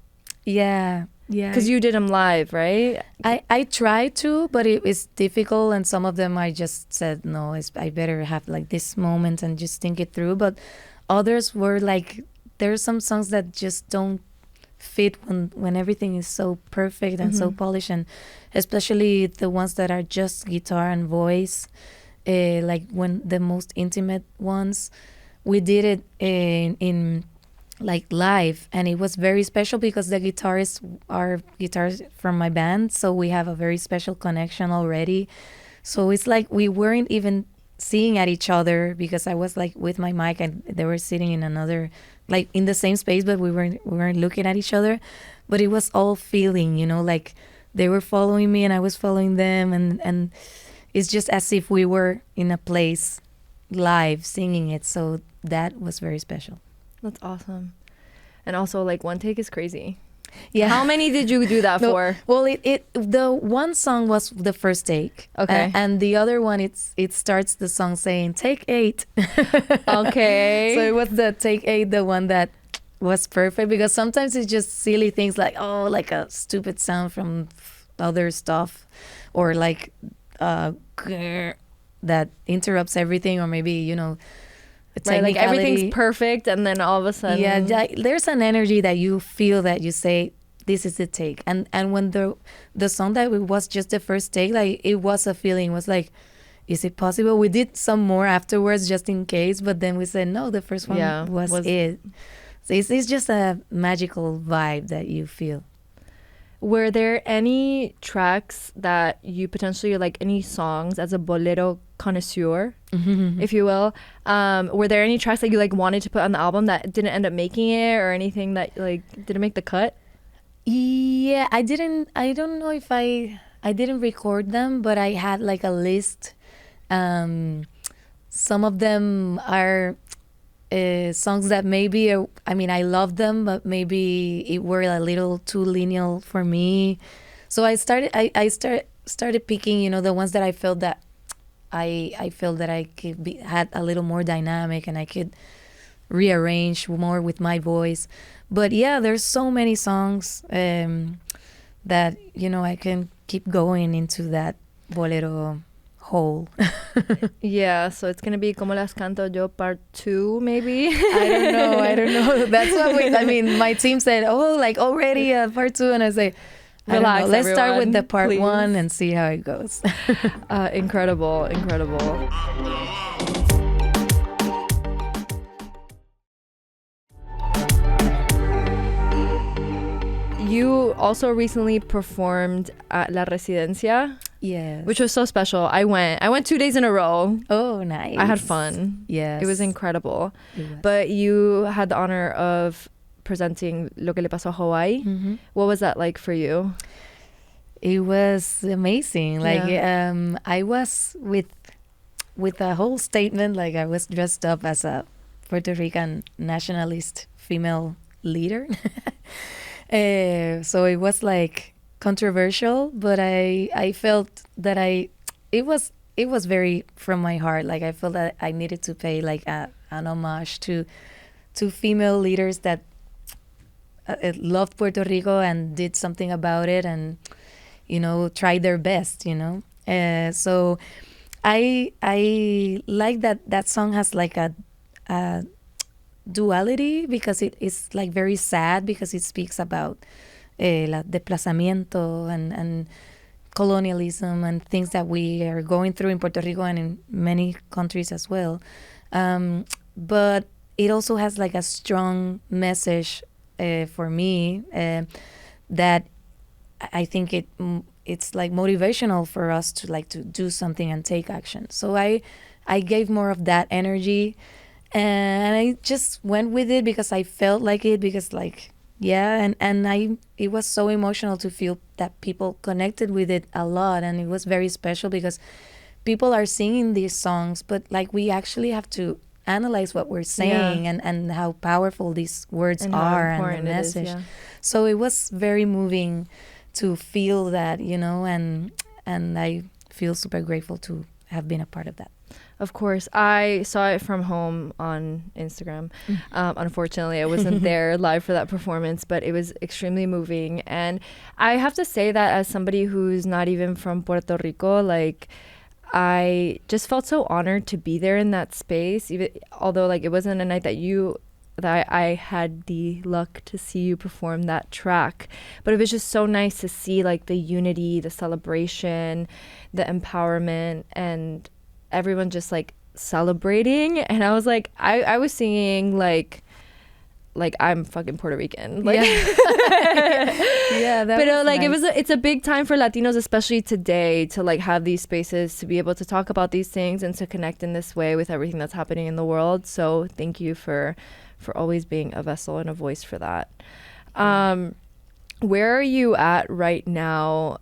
Yeah. Because you did them live, right? I tried to, but it is difficult, and some of them I just said, no, I better have like this moment and just think it through. But others were like, there's some songs that just don't fit when everything is so perfect and so polished, and especially the ones that are just guitar and voice, like when the most intimate ones, we did it in like live, and it was very special because the guitarists are guitarists from my band, so we have a very special connection already. So it's like we weren't even seeing at each other, because I was like with my mic and they were sitting in another, like in the same space, but we weren't looking at each other. But it was all feeling, you know, like they were following me and I was following them, and it's just as if we were in a place live singing it. So that was very special. That's awesome. And also, like, one take is crazy. Yeah. How many did you do that for? Well, the one song was the first take. Okay. And the other one, it starts the song saying take 8. Okay. So it was the take 8, the one that was perfect, because sometimes it's just silly things like, oh, like a stupid sound from other stuff, or like that interrupts everything, or maybe, you know, right, like everything's perfect, and then all of a sudden, yeah, there's an energy that you feel, that you say, this is the take. And when the song that was just the first take, like it was a feeling, it was like, is it possible? We did some more afterwards just in case, but then we said no, the first one was it. So it's just a magical vibe that you feel. Were there any tracks that you potentially, like any songs as a bolero connoisseur, if you will, were there any tracks that you like wanted to put on the album that didn't end up making it, or anything that like didn't make the cut? Yeah, I don't know if I didn't record them, but I had like a list. Some of them are songs that maybe I mean, I love them, but maybe it were a little too linear for me. So started picking, you know, the ones that I felt that I felt that I could had a little more dynamic, and I could rearrange more with my voice. But yeah, there's so many songs that, you know, I can keep going into that bolero hole. Yeah, so it's gonna be Como Las Canto Yo Part 2, maybe. I don't know. That's what I mean, my team said, oh, like already Part 2, and I say, Relax, let's everyone, start with the Part please. 1 and see how it goes. Incredible. You also recently performed at La Residencia, Yes. which was so special. I went 2 days in a row. Oh, nice. I had fun. Yes. It was incredible. It was. But you had the honor of presenting Lo que le pasó a Hawaii. Mhm. What was that like for you? It was amazing. Like I was with a whole statement. Like I was dressed up as a Puerto Rican nationalist female leader. So it was like controversial, but I felt that it was very from my heart. Like I felt that I needed to pay like an homage to female leaders that loved Puerto Rico and did something about it, and you know, tried their best. You know, so I like that song has like a duality, because it is like very sad, because it speaks about desplazamiento and colonialism and things that we are going through in Puerto Rico and in many countries as well. But it also has like a strong message for me that I think it's like motivational for us to like to do something and take action. So I gave more of that energy. And I just went with it because I felt like it, because like, yeah, and it was so emotional to feel that people connected with it a lot. And it was very special because people are singing these songs, but like we actually have to analyze what we're saying, and how powerful these words And are, how and the important it is, message. yeah. So it was very moving to feel that, you know, and I feel super grateful to have been a part of that. Of course. I saw it from home on Instagram. Unfortunately, I wasn't there live for that performance, but it was extremely moving. And I have to say that as somebody who's not even from Puerto Rico, like, I just felt so honored to be there in that space, even although like it wasn't a night that I had the luck to see you perform that track. But it was just so nice to see like the unity, the celebration, the empowerment, and everyone just like celebrating. And I was like, I was singing like I'm fucking Puerto Rican, like. Yeah, that but was like nice. it's a big time for Latinos, especially today, to like have these spaces to be able to talk about these things and to connect in this way with everything that's happening in the world. So thank you for always being a vessel and a voice for that. Where are you at right now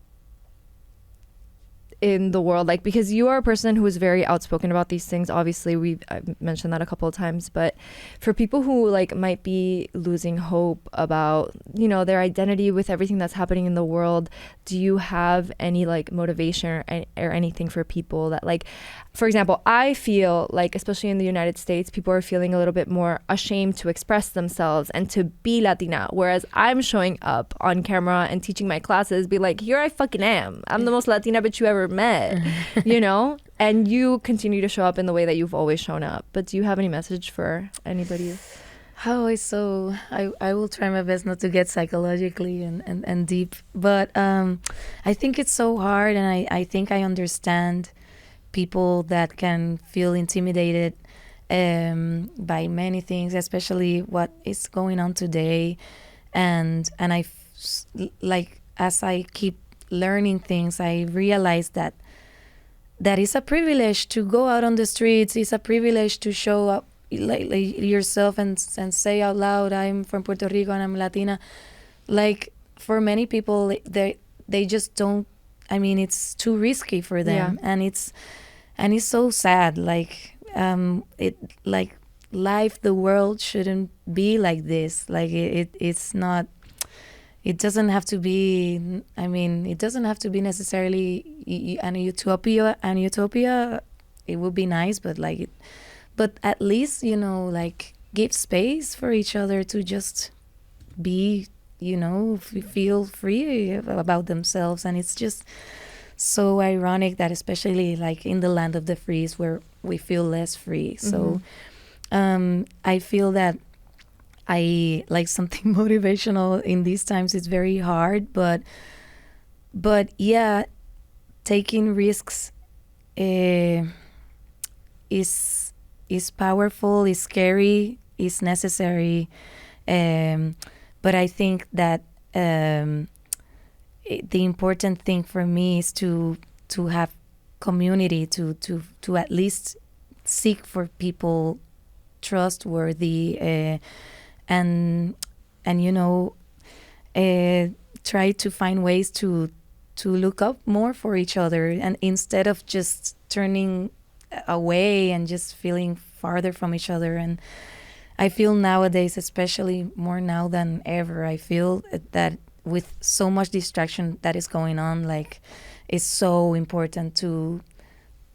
in the world? Like, because you are a person who is very outspoken about these things. Obviously, I've mentioned that a couple of times, but for people who like might be losing hope about, you know, their identity with everything that's happening in the world, do you have any like motivation or anything for people that, like, for example, I feel like, especially in the United States, people are feeling a little bit more ashamed to express themselves and to be Latina, whereas I'm showing up on camera and teaching my classes, be like, here I fucking am. I'm the most Latina bitch you ever met, you know? And you continue to show up in the way that you've always shown up. But do you have any message for anybody? Oh, it's so, I will try my best not to get psychologically and deep, but I think it's so hard, and I think I understand people that can feel intimidated by many things, especially what is going on today. And as I keep learning things, I realize that it's a privilege to go out on the streets. It's a privilege to show up like yourself and say out loud, I'm from Puerto Rico and I'm Latina. Like, for many people, they just don't. I mean, it's too risky for them, and it's so sad. Like, life, the world shouldn't be like this. Like, it's not. It doesn't have to be. I mean, it doesn't have to be necessarily an utopia. It would be nice, but but at least, like, give space for each other to just be, feel free about themselves. And it's just so ironic that, especially like in the land of the free, is where we feel less free. So I feel that I like something motivational in these times. It's very hard, but yeah, taking risks is powerful, is scary, is necessary. But I think that the important thing for me is to have community, to at least seek for people trustworthy, and try to find ways to look up more for each other, and instead of just turning away and just feeling farther from each other. And I feel nowadays, especially more now than ever, I feel that with so much distraction that is going on, like, it's so important to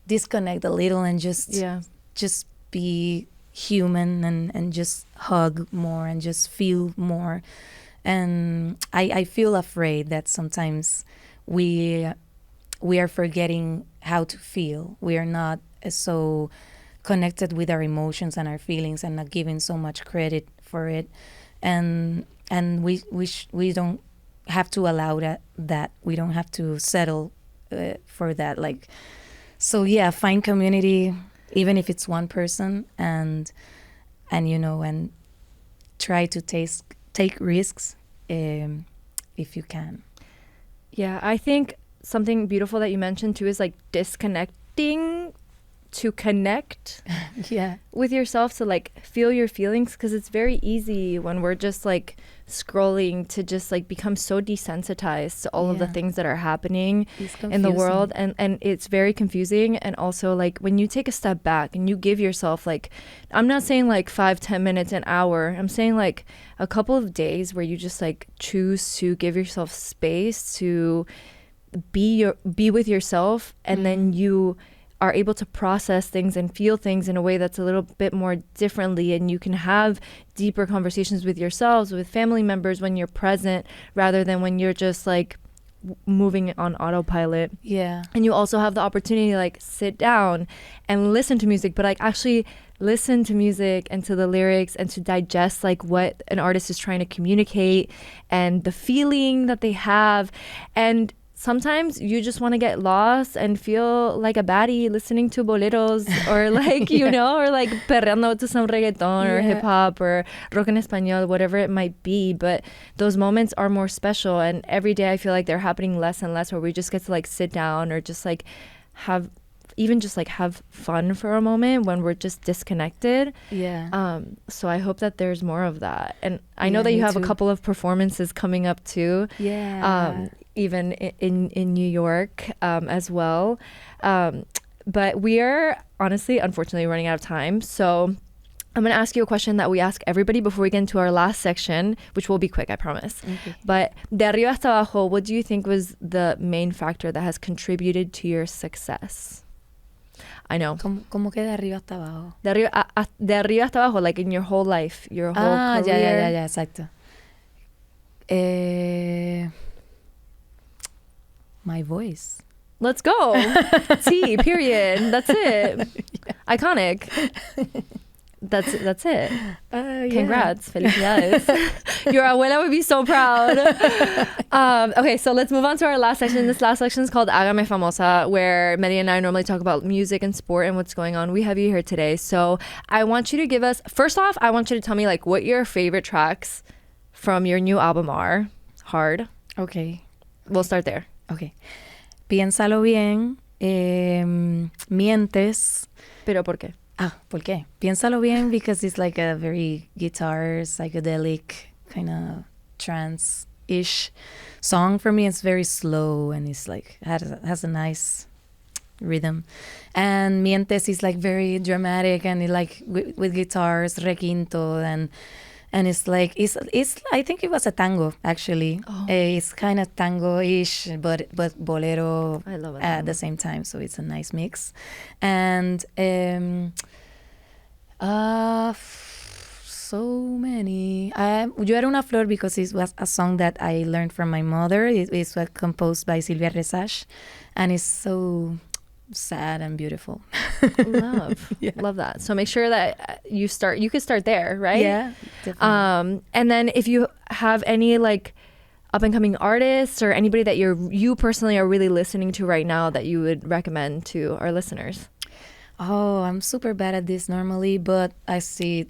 disconnect a little and just be human and just hug more and just feel more. And I feel afraid that sometimes we are forgetting how to feel. We are not so connected with our emotions and our feelings, and not giving so much credit for it. And we don't have to allow that. We don't have to settle for that. Like, so yeah, find community, even if it's one person, and try to take risks if you can. Yeah, I think something beautiful that you mentioned too is like disconnecting to connect with yourself, to like feel your feelings, because it's very easy when we're just like scrolling to just like become so desensitized to all of the things that are happening in the world, and it's very confusing. And also, like, when you take a step back and you give yourself, like, I'm not saying like 5-10 minutes, an hour, I'm saying like a couple of days where you just like choose to give yourself space to be with yourself, and then you are able to process things and feel things in a way that's a little bit more differently, and you can have deeper conversations with yourselves, with family members, when you're present, rather than when you're just like moving on autopilot. And you also have the opportunity to like sit down and listen to music, but like actually listen to music and to the lyrics, and to digest like what an artist is trying to communicate and the feeling that they have. And sometimes you just want to get lost and feel like a baddie listening to boleros, or like, or like perreando to some reggaeton or hip hop or rock en español, whatever it might be. But those moments are more special. And every day I feel like they're happening less and less, where we just get to like sit down or just like have fun for a moment when we're just disconnected. So I hope that there's more of that. And I know that you have a couple of performances coming up too. Even in New York as well. But we are unfortunately running out of time. So I'm going to ask you a question that we ask everybody before we get into our last section, which will be quick, I promise. But de arriba hasta abajo, what do you think was the main factor that has contributed to your success? I know. ¿Cómo que de arriba hasta abajo? De arriba hasta abajo, like in your whole life, your whole career. Ya, exacto. My voice. Let's go. T, period. That's it. Iconic. That's it. Congrats. Felicidades. Your abuela would be so proud. Okay, so let's move on to our last section. This last section is called Hágame Famosa, where Meli and I normally talk about music and sport and what's going on. We have you here today. So I want you to give us, first off, I want you to tell me like what your favorite tracks from your new album are. Hard. Okay. We'll start there. Okay. Piénsalo bien. Mientes. Pero ¿por qué? ¿Por qué? Piénsalo bien because it's like a very guitar, psychedelic, kind of trance-ish song. For me, it's very slow and it's like has a nice rhythm. And Mientes is like very dramatic and it like with guitars, requinto, and it's like it's I think it was a tango actually. It's kind of tango-ish but bolero I love it. at the same time, so it's a nice mix. And so many. Yo era una flor because it was a song that I learned from my mother. It was composed by Silvia Resach, and it's so sad and beautiful. Love that. So make sure that you could start there, right? Yeah, definitely. And then if you have any like up and coming artists or anybody that you personally are really listening to right now that you would recommend to our listeners. I'm super bad at this normally, but I see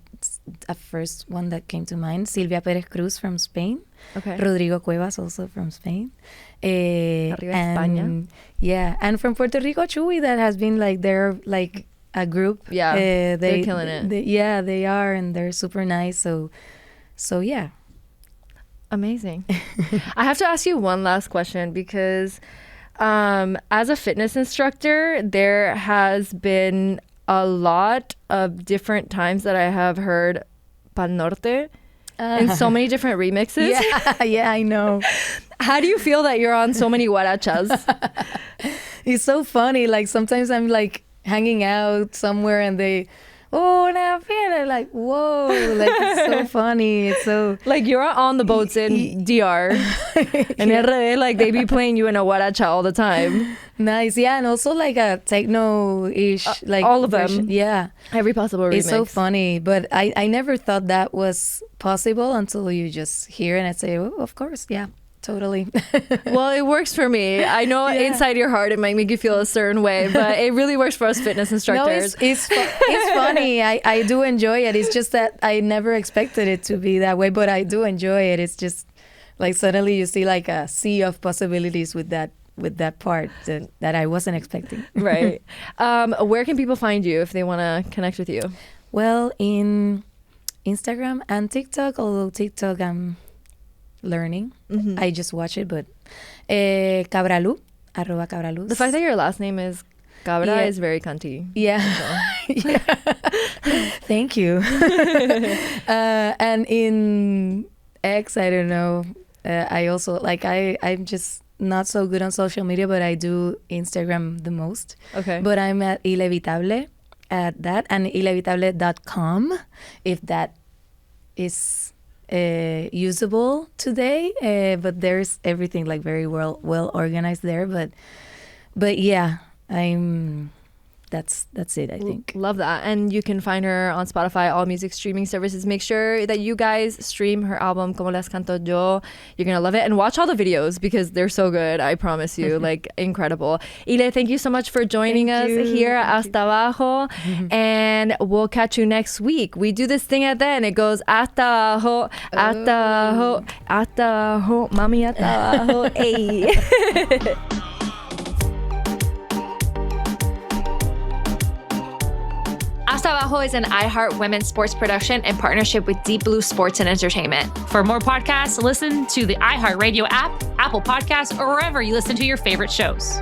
a first one that came to mind. Silvia Pérez Cruz from Spain. Okay. Rodrigo Cuevas also from Spain. Arriba España. Yeah, and from Puerto Rico, Chuy, that has been like they're like a group. Yeah, they're killing it. They are, and they're super nice. So yeah. Amazing. I have to ask you one last question because as a fitness instructor, there has been a lot of different times that I have heard Pal Norte in so many different remixes. Yeah, I know. How do you feel that you're on so many guarachas? It's so funny. Like sometimes I'm like hanging out somewhere and they, now I'm like, whoa, like it's so funny. It's so like you're on the boats in DR and RD, like they be playing you in a guaracha all the time. Nice, yeah, and also like a techno-ish, like all of them. Yeah, every possible remix. It's so funny, but I never thought that was possible until you just hear and I say, oh, of course, yeah. Totally. Well, it works for me. I know inside your heart it might make you feel a certain way, but it really works for us fitness instructors. No, it's funny. I do enjoy it. It's just that I never expected it to be that way, but I do enjoy it. It's just like suddenly you see like a sea of possibilities with that part that I wasn't expecting. Right. Where can people find you if they want to connect with you? Well, in Instagram and TikTok, although TikTok I'm learning. Mm-hmm. I just watch it, but Cabralu, arroba Cabraluz. The fact that your last name is Cabra is very cunty. Yeah. Yeah. Thank you. And in X, I don't know. I also like I'm just not so good on social media, but I do Instagram the most. Okay. But I'm at Ilevitable at that, and ilevitable.com if that is usable today, but there's everything like very well organized there, but yeah, that's it, I think. Love that. And you can find her on Spotify, all music streaming services. Make sure that you guys stream her album Como Las Canto Yo. You're gonna love it, and watch all the videos because they're so good, I promise you. Like incredible. Ile, thank you so much for joining us here at Hasta Abajo. And we'll catch you next week. We do this thing at the end. It goes Hasta Abajo, Hasta Abajo, Hasta Abajo, Mami Hasta Abajo. Hey. Hasta Abajo is an iHeart women's sports production in partnership with Deep Blue Sports and Entertainment. For more podcasts, listen to the iHeart Radio app, Apple Podcasts, or wherever you listen to your favorite shows.